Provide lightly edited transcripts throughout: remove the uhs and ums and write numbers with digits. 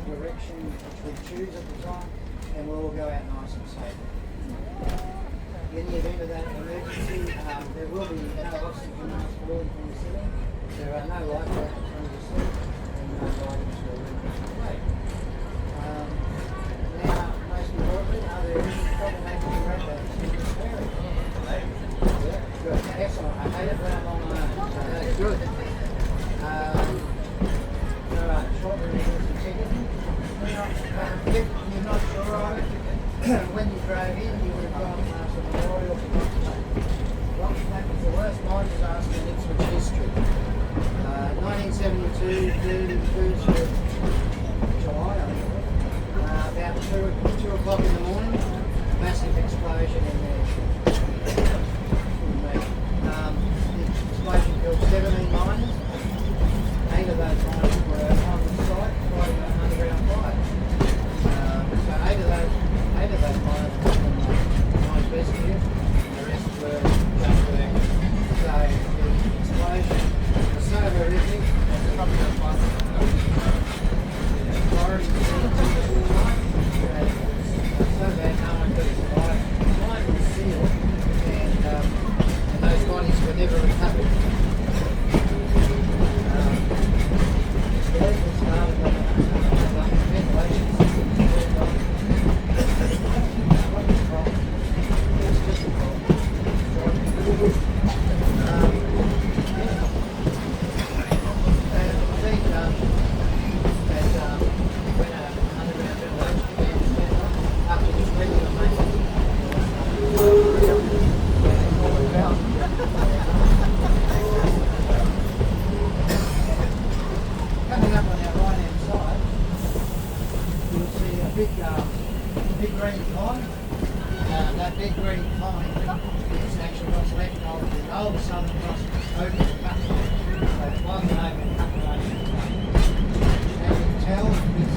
direction which we choose at the time, and we'll all go out nice and safe. In the event of that emergency, there will be no oxygen mask falling from the ceiling. There are no light bulbs from the ceiling, and no lighting to illuminate the way. Now, most importantly, are there any problematic radars in this area? Yeah, good. Excellent. I hate it when I'm on my own, so that's good. Alright, short reviews and ticketing. If you're not sure of it, when you drove in, you would have gone past the memorial for Rockflat was the worst mine disaster in Ipswich history. 1972, 1st of July, I think. About 2 o'clock in the morning, massive explosion in there. The explosion killed 17 miners. 8 of those miners were on the site fighting an underground fire. So 8 of those miners were from mine rescue, and the rest were just work. So the explosion was so horrific, it's probably not fun. Authorities said it took us all night. So bad no one could survive. The mine was sealed, and those bodies were never recovered. Big green pond. That big green pond is actually what's left of the old Southern Cross open cut. So it wasn't open cut away. As you can tell, this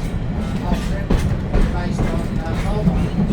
whole trip was based on coal mining.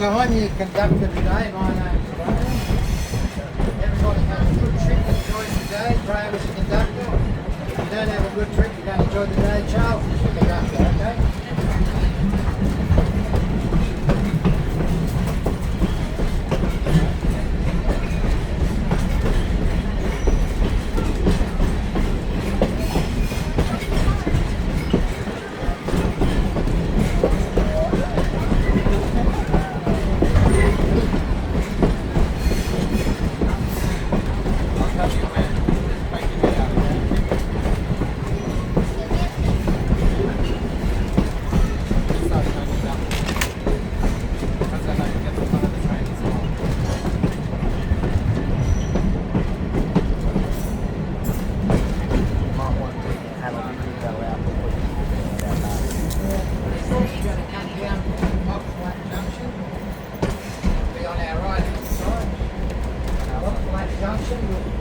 So I'm your conductor today. My name's Graham. Everybody has a good trip, enjoys the day. Graham is the conductor. If you don't have a good trip, you don't enjoy the day. Charles is the conductor, okay?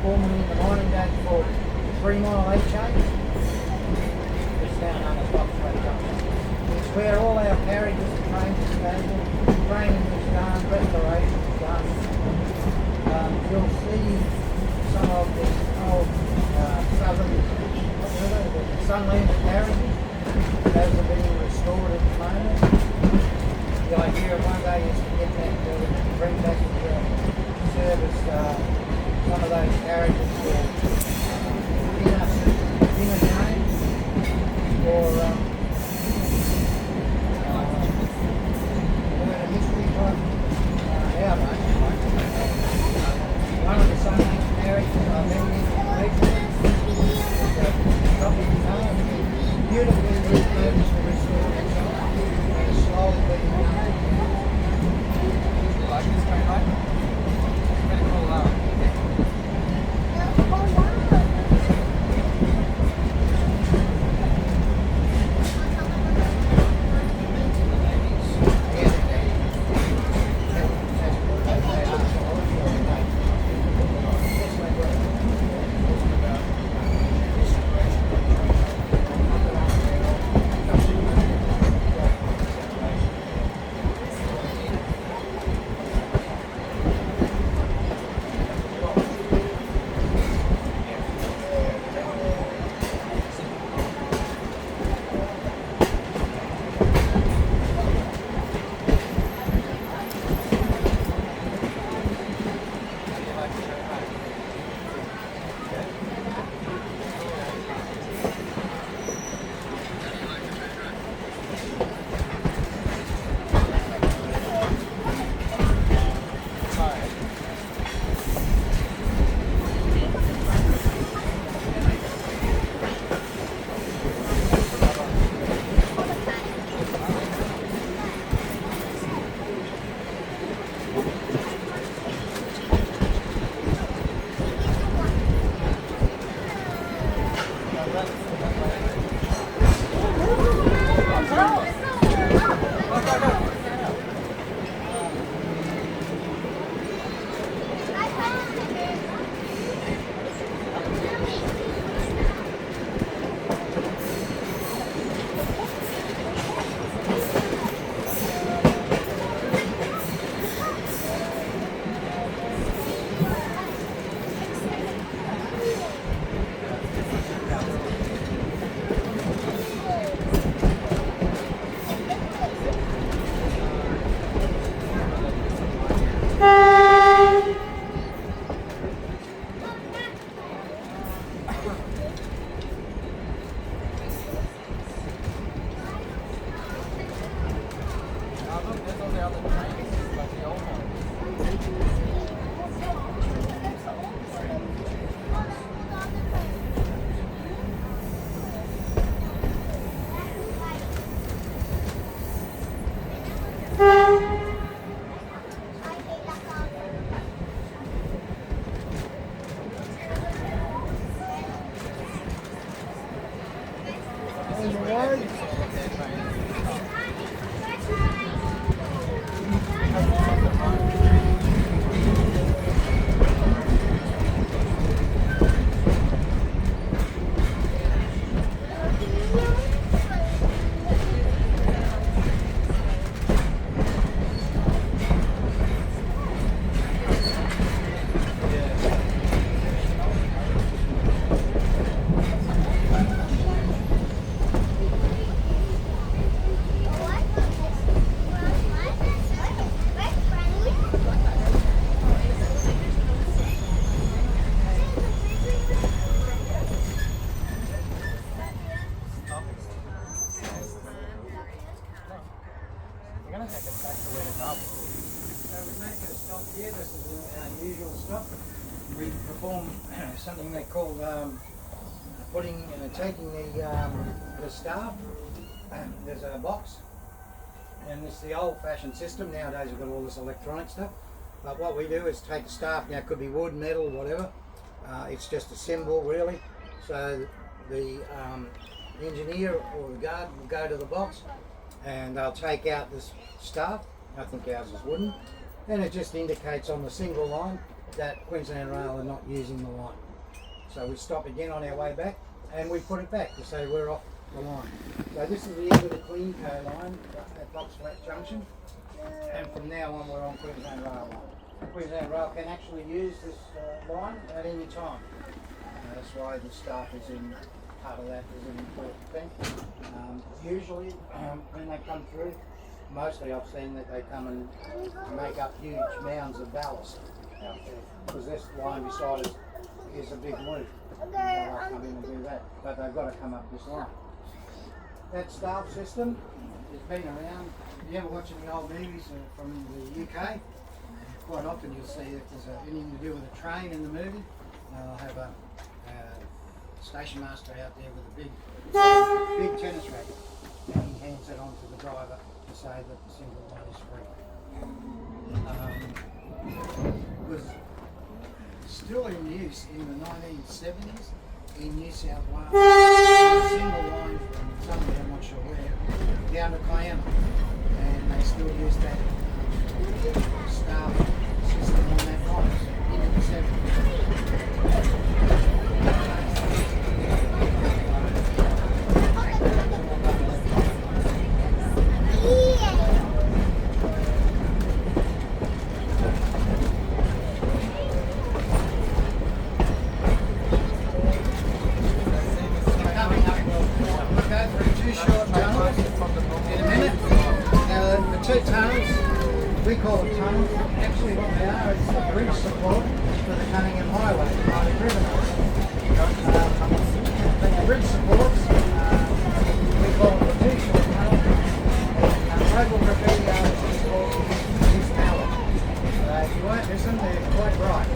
Formerly the mining days for 3 Mile Each Change. It's now known as Foxway Junction. It's where all our carriages and trains are stable, training is done, restoration is done. You'll see some of the old Sunlander carriages. Those are being restored at the moment. The idea of one day is to get that to bring back into service some of those carriages for dinner games or murder mystery type outrage. One of the Swanbank carriages I've been in recently wide. We're going to take it back to where it's up. So we're making a stop here. This is an unusual stop. We perform something they call taking the staff. There's a box, and this is the old-fashioned system. Nowadays we've got all this electronic stuff. But what we do is take the staff. Now it could be wood, metal, whatever. It's just a symbol, really. So the engineer or the guard will go to the box, and they'll take out this staff. I think ours is wooden, and it just indicates on the single line that Queensland Rail are not using the line. So we stop again on our way back, and we put it back to say we're off the line. So this is the end of the CleanCo line at Box Flat Junction, and from now on we're on Queensland Rail line. Queensland Rail can actually use this line at any time. That's why the staff is in. Part of that is an important thing. Usually when they come through, mostly I've seen that they come and make up huge mounds of ballast out there, because this line beside us is a big loop. They'll come in and do that, but they've got to come up this line. That staff system has been around. If you ever watch any old movies from the UK, quite often you'll see if there's anything to do with a train in the movie, they'll have a station master out there with a big tennis racket, and he hands it on to the driver to say that the single line is free. It was still in use in the 1970s in New South Wales. A single line from somewhere, I'm not sure where, down to Kiama, and they still use that staff system on that line into the 70s. We call them tunnels. Actually what they are is the bridge support for the Cunningham Highway, the mighty river. The bridge supports, we call them the two short tunnels. Local graffiti artists call them this mallet. If you won't listen, they're quite bright.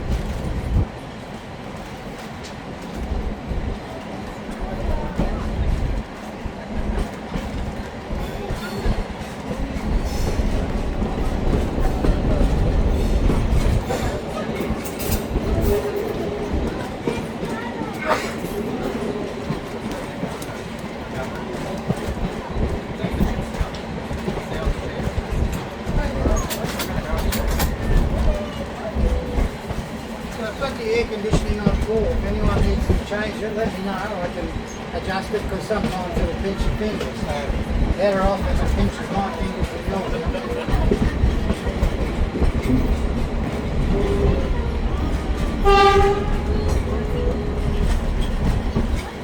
Air conditioning on full. If anyone needs to change it, let me know. I can adjust it, because sometimes it'll pinch your fingers. So better off if it pinches my fingers than yours.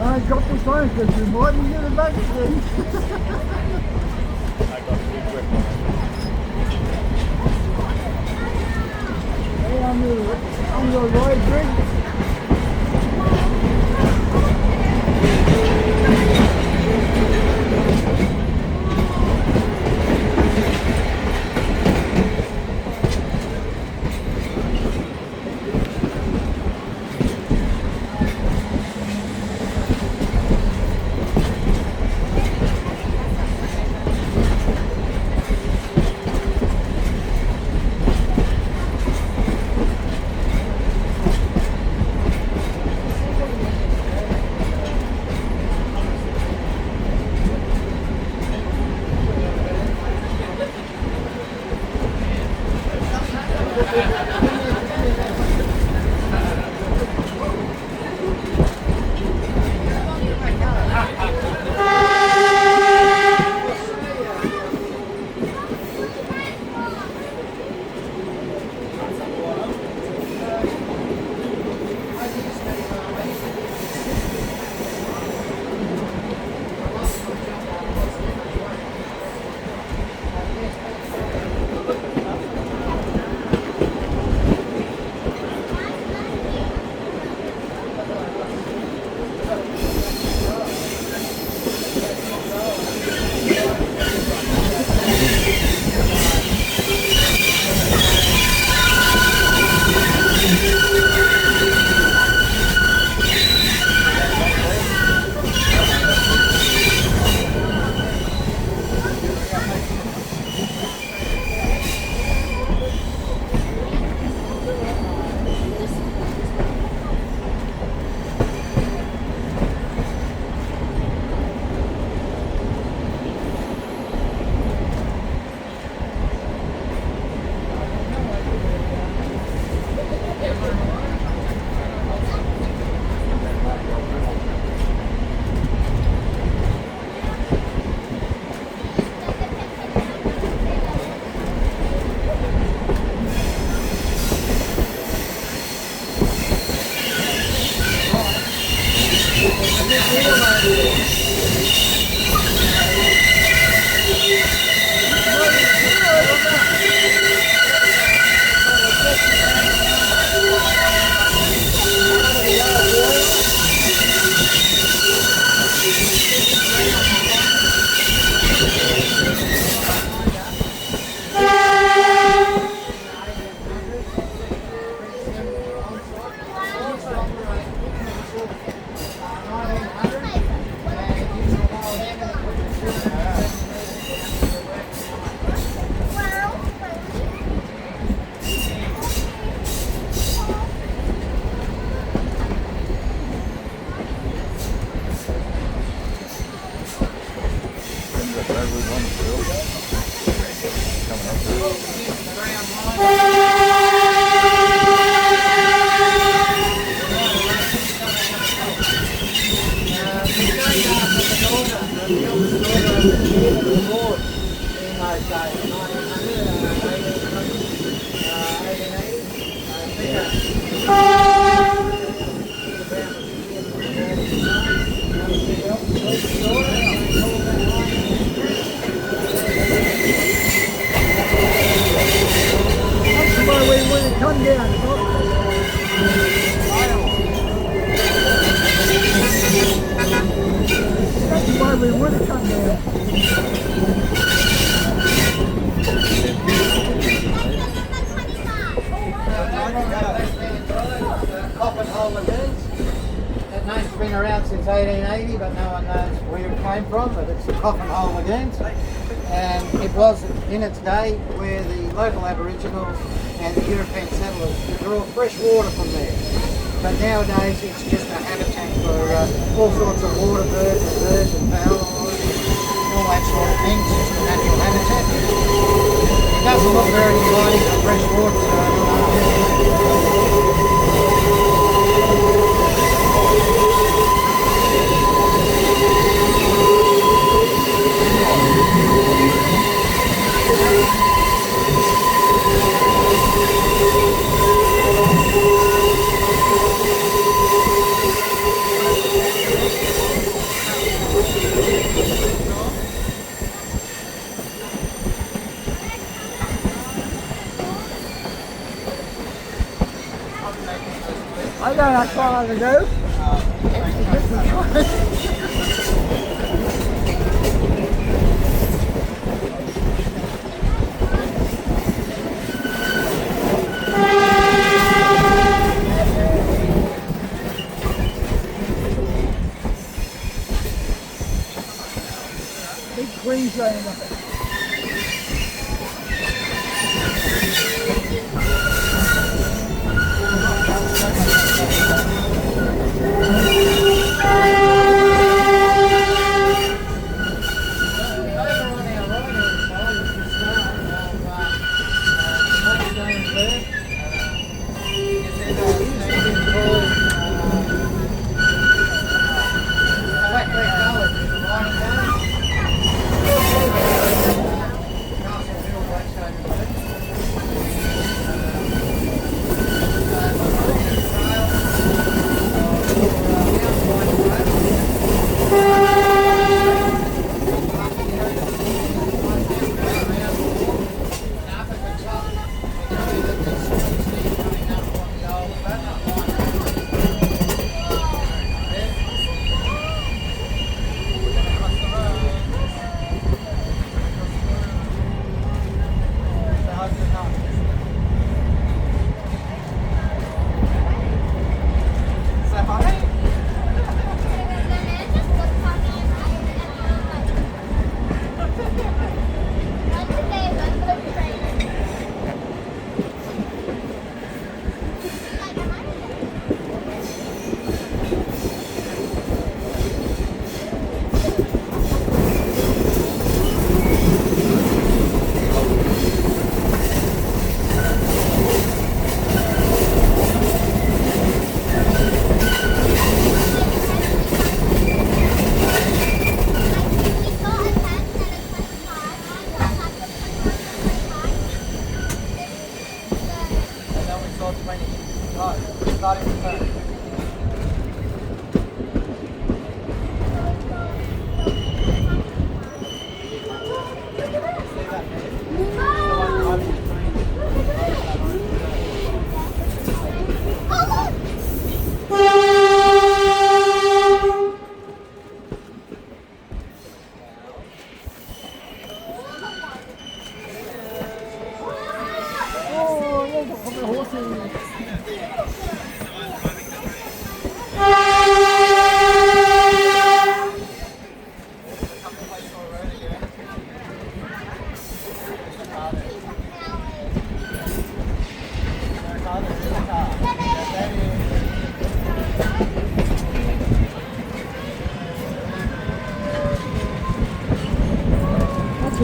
I got the phone because you might get it back again. I got the equipment. Hey, I'm your right drink. That name's been around since 1880, but no one knows where it came from, but it's the Coffin Hole Lagoons. And it was in its day where the local Aboriginals and the European settlers drew fresh water from there. But nowadays it's just a habitat for all sorts of water birds and fowl, all that sort of thing. It's just a natural habitat. It doesn't look very inviting for fresh water, I know that's all I can do. Big Queensland up there.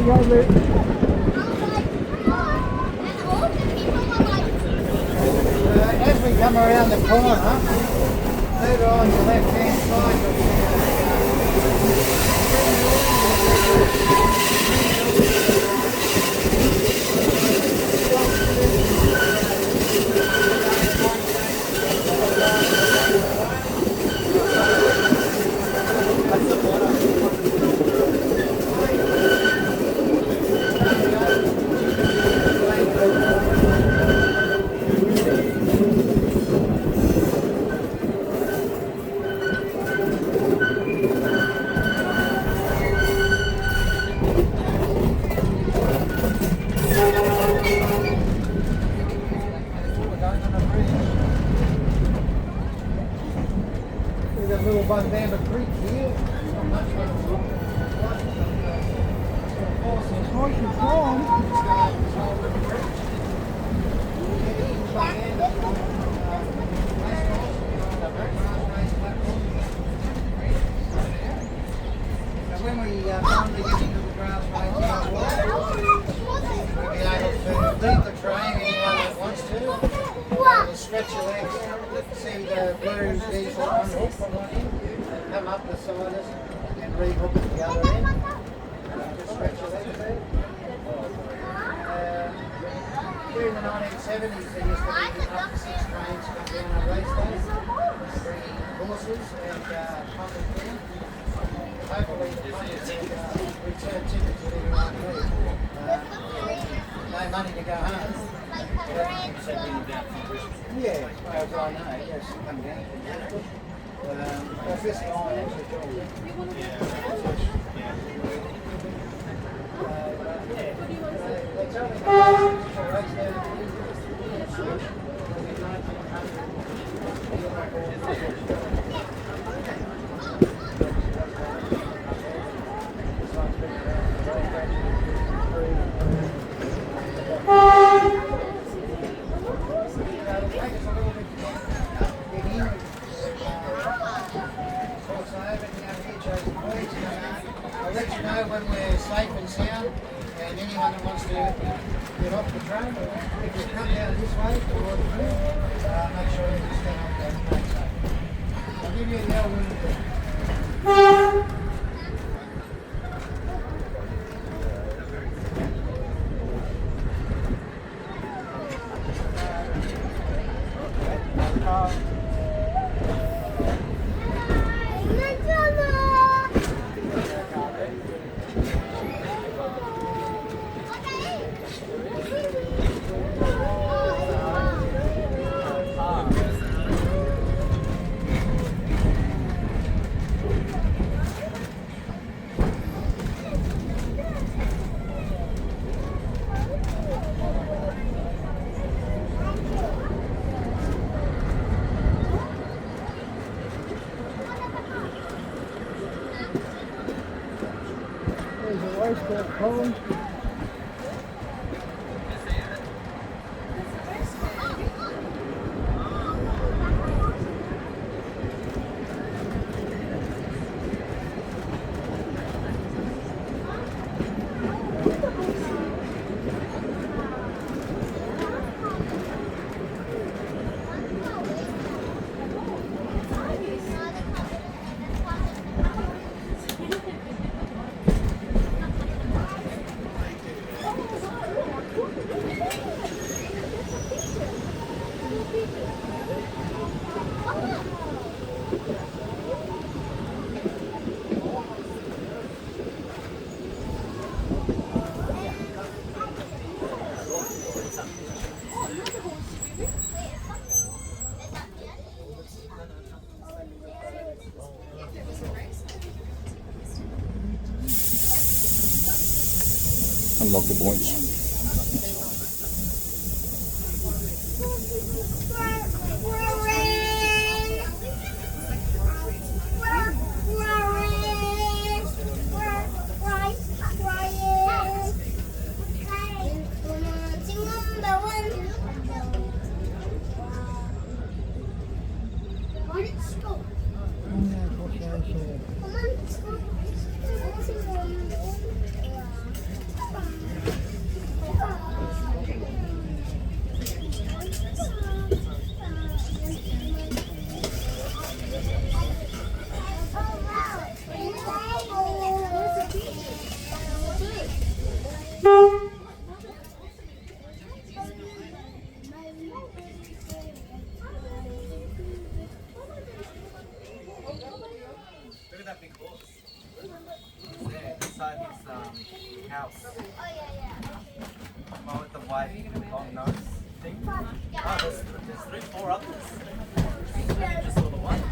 go, Luke. As we come around the corner, over on the left hand side, you'll see we've got a little bundamba creek here. Nice and calm. When we finally get into the grass range, we'll be able to leave the train anyone that wants to. We'll stretch your legs, see the blue diesel unhook from one end, come up the siders and re-hook at the other end. Just stretch your legs there. During the 1970s, there used to be up to 6 trains come down on race days, bringing horses and pumping down. Hopefully, return tickets will be like me. No money to go home. Yeah, as far as I know, yes, come down. That's this line actually called it. They tell me the race down I'll let you know when we're safe and sound, and anyone that wants to get off the train, or if you come down this way toward the field, make sure you stand off that train safe. I'll give you the yell when you're there. There's a racecourse pond. Unlock the points. that big horse? There, beside his house. Oh, yeah. One with the white long nose thing. Oh, there's 3, 4 others. You just saw the one.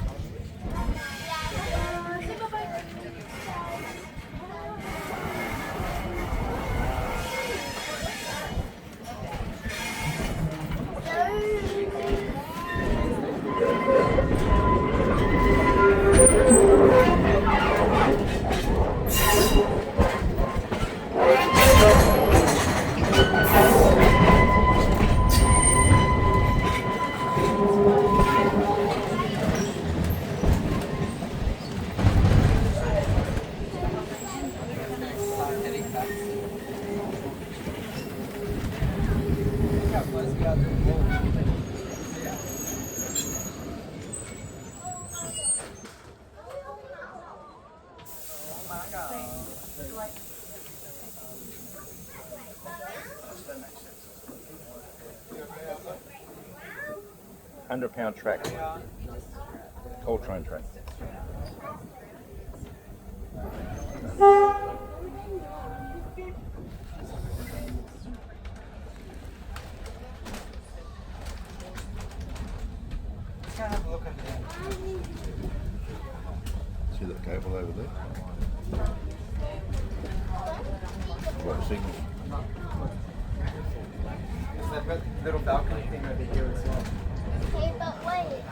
£100 track. All train track. Let's go have a look at that. See that cable over there? What signal? They've got a little balcony thing over here as well. Hey, but wait.